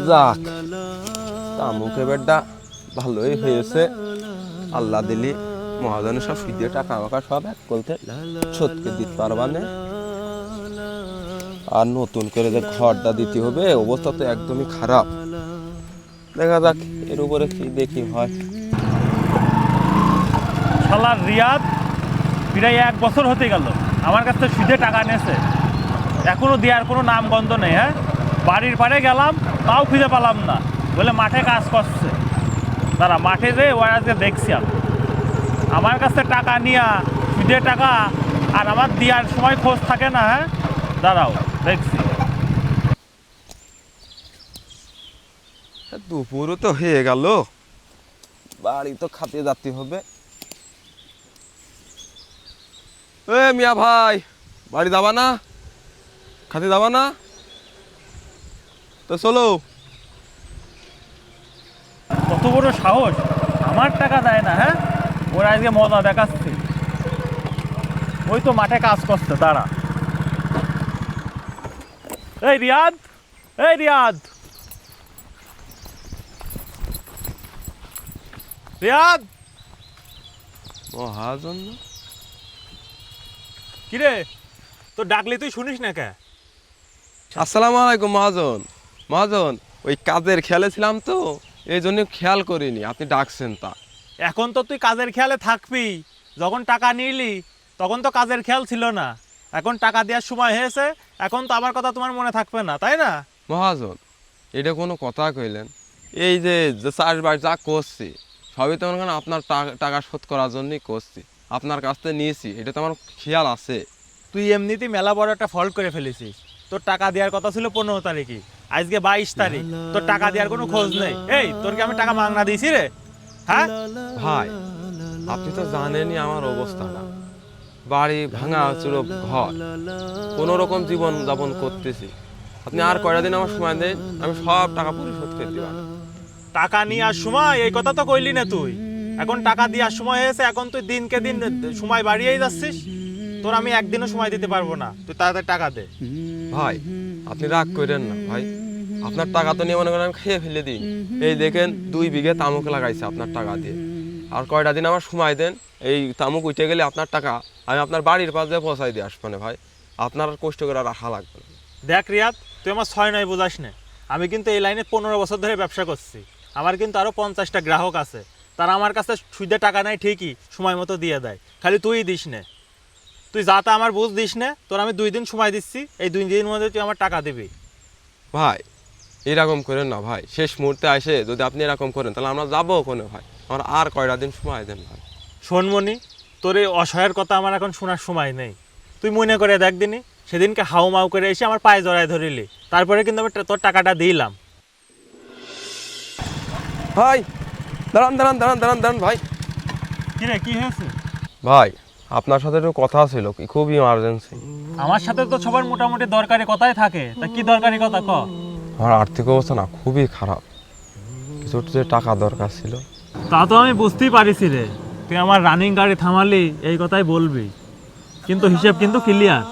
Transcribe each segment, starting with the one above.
যাক, তামুকে বেডটা ভালোই হয়েছে। আল্লাহ দিলি মহাজনের সব সুদে টাকা আমাকে সব এক করতে সত্যি দিতে পারবা না। আর নতুন করে যে ঘরটা দিতে হবে, অবস্থা তো একদমই খারাপ। দেখা যাক এর উপরে কি দেখি হয়। শালার রিয়াদ প্রায় 1 বছর হতে গেল আমার কাছ থেকে সুদে টাকা নিয়েছে, এখনো দেওয়ার কোনো নাম গন্ধ নেই। হ্যাঁ, বাড়ির পাড়ে গেলাম তাও খুঁজে পেলাম না, বলে মাঠে কাজ করছে। তারা মাঠে যে ওই আজকে দেখছি আমি, আমার কাছে টাকা নিয়া সুদে টাকা আর আমার দেওয়ার সময় খোঁজ থাকে না। হ্যাঁ, দাঁড়াও দেখছি। দুপুরও তো হয়ে গেল, বাড়ি তো খাতে যেতে হবে। এ মিয়া ভাই, বাড়ি যাবা না? খাতে যাবা না? তো চলো। কত বড় সাহস, আমার টাকা দেয় না। হ্যাঁ, ওরা আজকে মজা দেখাচ্ছে। ওই তো মাঠে কাজ করছে, দাঁড়া। এই রিয়াদ, এই রিয়াদ, রিয়াদ। মহাজন কিরে, তো ডাকলে তুই শুনিস না কে? আসসালামু আলাইকুম মহাজন। মহাজন, ওই কাজের খেয়ালে ছিলাম তো, এই জন্য খেয়াল করিনি আপনি ডাকছেন তা। এখন তো তুই কাজের খেয়ালে থাকবি, যখন টাকা নিলি তখন তো কাজের খেয়াল ছিল না। এখন টাকা দেওয়ার সময় হয়েছে, এখন তো আমার কথা তোমার মনে থাকবে না, তাই না? মহাজন, এটা কোনো কথা কইলেন? এই যে চাষবাস যা করছি সবই তো মনে করেন আপনার টাকা শোধ করার জন্যই করছি, আপনার কাছ থেকে নিয়েছি, এটা তো আমার খেয়াল আছে। তুই এমনিতেই মেলা বড় একটা ফল্ট করে ফেলেছিস। তোর টাকা দেওয়ার কথা ছিল 15 তারিখে, আজকে 22 তারিখ, তোর টাকা দেওয়ার কোনো খোঁজ নেই। এই, তোর কি আমি টাকা মাগনা দিয়েছি রে? হ্যাঁ ভাই, আপনি তো জানেনই আমার অবস্থা না, বাড়ি ভাঙা চুরো ঘর, কোনো রকম জীবন যাপন করতেছি। আপনি আর কয়টা দিন আমার সময় দেন, আমি সব টাকা পরিশোধ করে দিব। টাকা নেওয়ার সময় এই কথা তো কইলি না তুই। এখন টাকা দেওয়ার সময় হয়েছে, এখন তুই দিনকে দিন সময় বাড়িয়েই যাচ্ছিস। তোর আমি একদিনও সময় দিতে পারবো না, তুই তাড়াতাড়ি টাকা দে। ভাই, আপনি রাগ করেন না ভাই, আপনার টাকা তো নিয়ে মনে করেন আমি খেয়ে ফেলে দিই। এই দেখেন 2 বিঘে তামুক লাগাইছে আপনার টাকা দিয়ে। আর কয়টা দিন আমার সময় দেন, এই তামুক উঠে গেলে আপনার টাকা আমি আপনার বাড়ির পাশে পৌঁছাই দিয়ে আসবো না ভাই, আপনার আর কষ্ট করে রাখা লাগবে না। দেখ রিয়াদ, তুই আমার 6-9 বোঝাস না। আমি কিন্তু এই লাইনে 15 বছর ধরে ব্যবসা করছি। আমার কিন্তু আরও 50টা গ্রাহক আছে, তারা আমার কাছে সুদে টাকা নেয় ঠিকই, সময় মতো দিয়ে দেয়। খালি তুই দিস নে, তুই যাতে আমার বুঝ দিস নে। তোর আমি 2 দিন সময় দিচ্ছি, এই 2 দিনের মধ্যে তুই আমার টাকা দিবি। ভাই, এরকম করেন না ভাই, শেষ মুহূর্তে আসে যদি আপনি এরকম করেন তাহলে আমরা যাবো ওখানে ভাই, আমার আর কয়টা দিন সময় দেন ভাই। শোনমনি, তোর এই অসহায়ের কথা আমার এখন শোনার সময় নেই। তুই মনে করে দেখ দিনই, সেদিনকে হাউ মাউ করে এসে আমার পায়ে জড়ায় ধরিলি, তারপরে কিন্তু আমি তোর টাকাটা দিলাম। ভাই দাঁড়ান দাঁড়ান দাঁড়ান দাঁড়ান দাঁড়ান ভাই। কিরে, কি হয়েছে? ভাই, আপনার সাথে একটু কথা ছিল, কি খুব ইমার্জেন্সি। আমার সাথে তো সবার মোটামুটি দরকারি কথাই থাকে, তা কি দরকারি কথা ক? আমার আর্থিক অবস্থা না খুবই খারাপ, কিছু যে টাকা দরকার ছিল। তা তো আমি বুঝতেই পারিছি রে, তুই আমার রানিং গাড়ি থামালি এই কথাই বলবি, কিন্তু হিসেব কিন্তু ক্লিয়ার,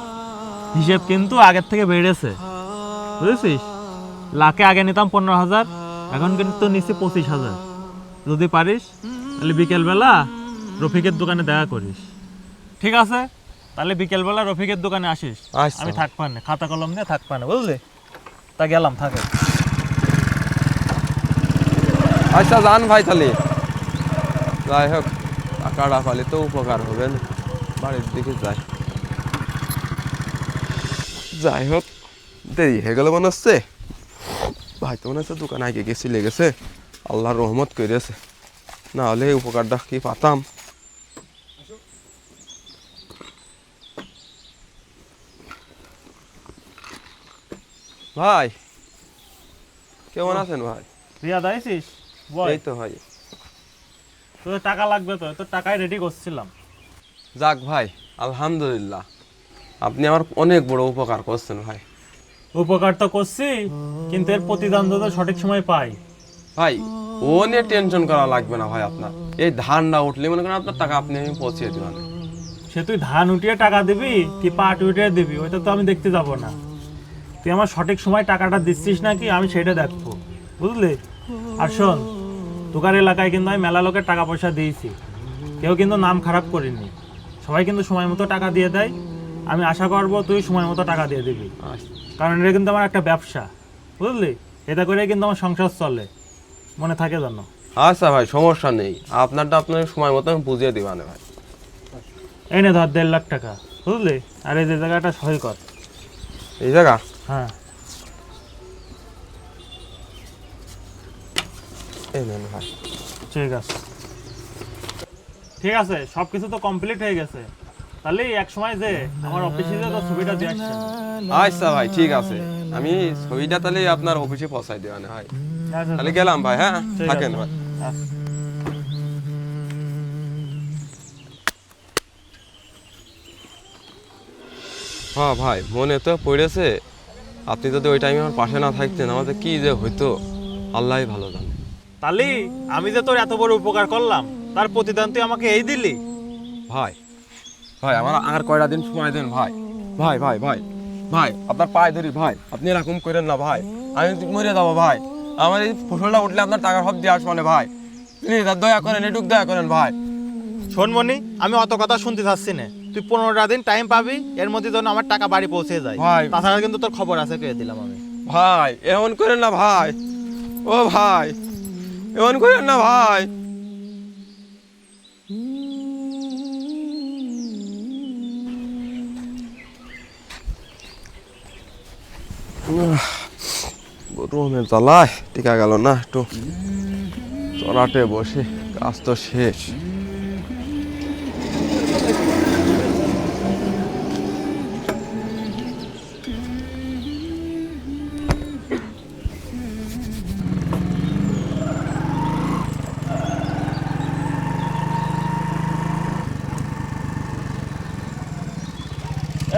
হিসেব কিন্তু আগের থেকে বেড়েছে, বুঝেছিস? লাখে আগে নিতাম 15,000, এখন কিন্তু নিচ্ছি 25,000। যদি পারিস তাহলে বিকেলবেলা রফিকের দোকানে দেখা করিস। ঠিক আছে, তাহলে বিকেলবেলা রফিকের দোকানে আসিস। আচ্ছা। আমি থাকবা না, খাতা কলম নিয়ে থাকবা না, বুঝলি? তা গেলাম, থাকে। আচ্ছা যান ভাই, তাহলে যাই হোক, টাকাটা পালে তো উপকার হবে না, বাড়ির দিকে যাই। যাই হোক, দেরি হয়ে গেল মনে হচ্ছে। ভাই তো মনে হচ্ছে দোকানে আগে গেছি, লেগেছে, আল্লাহর রহমত করেছে, না হলে এই উপকারটা কি পাতাম। ভাই কেমন আছেন ভাই? রিয়াদ আইসিস? বল। এই তো ভাই। তোর টাকা লাগবে তো, তোর টাকাই রেডি করছিলাম। যাক ভাই, আলহামদুলিল্লাহ, আপনি আমার অনেক বড় উপকার করছেন ভাই। উপকার তো করছি, কিন্তু এর প্রতিদান তো সঠিক সময় পাই। ভাই, ও নিয়ে টেনশন করা লাগবে না ভাই, আপনার এই ধানটা উঠলে মনে করেন আপনার টাকা আপনি আমি পৌঁছে দেবেন। সে তুই ধান উঠিয়ে টাকা দিবি কি পাট উঠিয়ে দিবি, ওইটা তো আমি দেখতে যাব না। তুই আমার সঠিক সময় টাকাটা দিচ্ছিস নাকি আমি সেটা দেখবো, বুঝলি? আর শোন, তোকার এলাকায় কিন্তু আমি মেলা লোকের টাকা পয়সা দিয়েছি, কেউ কিন্তু নাম খারাপ করিনি, সবাই কিন্তু সময় মতো টাকা দিয়ে দেয়। আমি আশা করবো তুই সময় মতো টাকা দিয়ে দিবি, কারণ এটা কিন্তু আমার একটা ব্যবসা, বুঝলি? এটা করে কিন্তু আমার সংসার চলে, মনে থাকে জানো। আচ্ছা ভাই, সমস্যা নেই, আপনারটা আপনার সময় মতো আমি বুঝিয়ে দিবানে ভাই। এই নে ধর 1.5 লাখ টাকা, বুঝলি? আর এই যে জায়গাটা সই কর। এই জায়গা? হ্যাঁ, এই নেন ভাই। ঠিক আছে, ঠিক আছে, সব কিছু তো কমপ্লিট হয়ে গেছে। তাহলে এক সময় যে আমার অফিসে যে তোর ছবিটা দিয়ে আসছেন। আচ্ছা ভাই, ঠিক আছে, আমি ছবিটা তাহলে আপনার অফিসে পৌঁছাই দেওয়ানে ভাই। আচ্ছা, তাহলে গেলাম ভাই। হ্যাঁ, ঠিক থাকেন আছে। ভাই। আচ্ছা। হ্যাঁ ভাই, মনে তো পড়েছে, আপনি যদি ওই টাইমে আমার পাশে না থাকতেন আমাদের কি যে হইতো আল্লাহই ভালো জানে। তাহলে আমি যে তোর এত বড় উপকার করলাম, তার প্রতিদান তুই আমাকে এই দিলি? ভাই, ভাই আমার আর কয়টা দিন সময় দেন ভাই। ভাই ভাই ভাই ভাই, আপনার পায়ে ধরি ভাই, আপনি এরকম করেন না ভাই, আমি মরে যাবো ভাই। আমার এই ফসলটা উঠলে আপনার টাকা সব দিয়ে আসবো না ভাই, প্লিজ আর দয়া করেন, এটুক দয়া করেন ভাই। শোন মনি, আমি অত কথা শুনতে চাচ্ছি না, তুই 15টা দিন টাইম পাবি, এর মধ্যে যেন আমার টাকা বাড়ি পৌঁছে যায়। ভাই। তাছাড়া কিন্তু তোর খবর আছে, কে দিলাম আমি। ভাই এমন করেন না ভাই, ও ভাই এমন করেন না ভাই। গরমের জ্বালায় টিকা গেল না, একটু চড়াটে বসে, কাজ তো শেষ।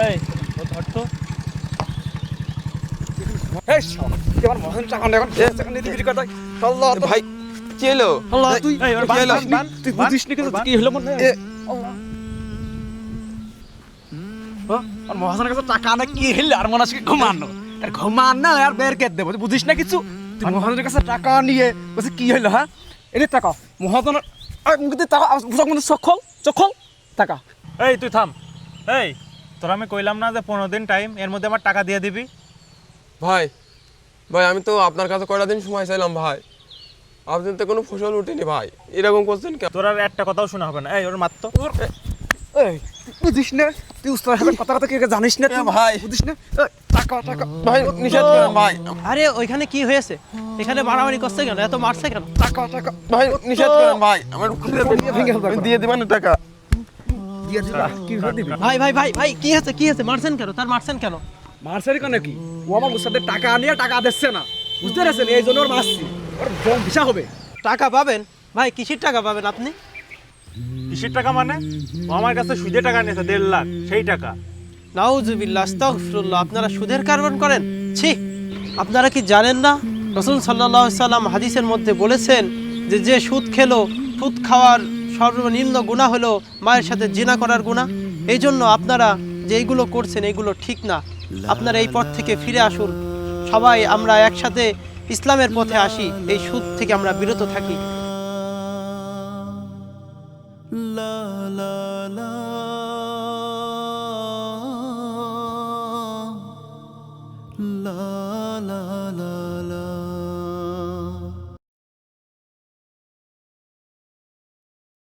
এই ও ধর তো। ভাই কি হলো? এই, ওর কি হলো? বান, তুই বুঝিস নি কিছু, কি হলো মনে? আর মহাজনের কাছে টাকা না কি হইলে আর মনে আছে ঘুমানো আর ঘুমান না আর বের কে দেবো, বুঝিস না কিছু? তুই মহাজনের কাছে টাকা নিয়ে বলছে কি হইলো? হ্যাঁ, এনে টাকা মহাজনের মুখে টাকা চখল চখল টাকা। এই তুই থাম। এই তোর আমি কইলাম না যে 15 দিন টাইম, এর মধ্যে আমার টাকা দিয়ে দিবি? ভাই, ভাই আমি তো আপনার কাছে কয়টা দিন সময় চাইলাম ভাই, আপনি তো কোনো ফসল উঠেনি ভাই, এরকম করছেন কেন? তোর আর একটা কথাও শোনা হবে না। এই ওর মাত্র। এই বুঝিস না তুই উস্তাদের সাথে কথা কথা কি জানিস না তুই? ভাই। বুঝিস না? টাকা টাকা ভাই নিষেধ করেন ভাই, আরে ওইখানে কি হয়েছে? এখানে মারামারি করছে কেন? এত মারছে কেন? টাকা টাকা ভাই নিষেধ করেন ভাই, আমার ভেঙে ফেলতে আমি দিয়ে দিবেন টাকা। দিয়ে দিবা কি করে দিবি? ভাই ভাই ভাই ভাই কি হয়েছে? কি হয়েছে? মারছেন কেন? তার মারছেন কেন? মারসারি কেন কি? ও আমার উস্তাদের টাকা নিয়ে টাকা দিচ্ছে না, বুঝতে পারছেন? এই জন্য ওর মারছি, ওর জং ভিসা হবে। টাকা পাবেন? ভাই কিসের টাকা পাবেন আপনি? কিসের টাকা মানে? ও আমার কাছে সুদে টাকা নিয়েছে 1.5 লাখ, সেই টাকা। নাউজুবিল্লাহ, আস্তাগফিরুল্লাহ, আপনারা সুদের কারবার করেন? ছি! আপনারা কি জানেন না রাসূল সাল্লাল্লাহু আলাইহি সাল্লাম হাদিসের মধ্যে বলেছেন যে যে সুদ খেলো, সুদ খাওয়ার সর্বনিম্ন গুনাহ হলো মায়ের সাথে জিনা করার গুনাহ। এই জন্য আপনারা যে এইগুলো করছেন এইগুলো ঠিক না। আপনারা এই পথ থেকে ফিরে আসুন, সবাই আমরা একসাথে ইসলামের পথে আসি, এই সুদ থেকে আমরা বিরত থাকি। la la la la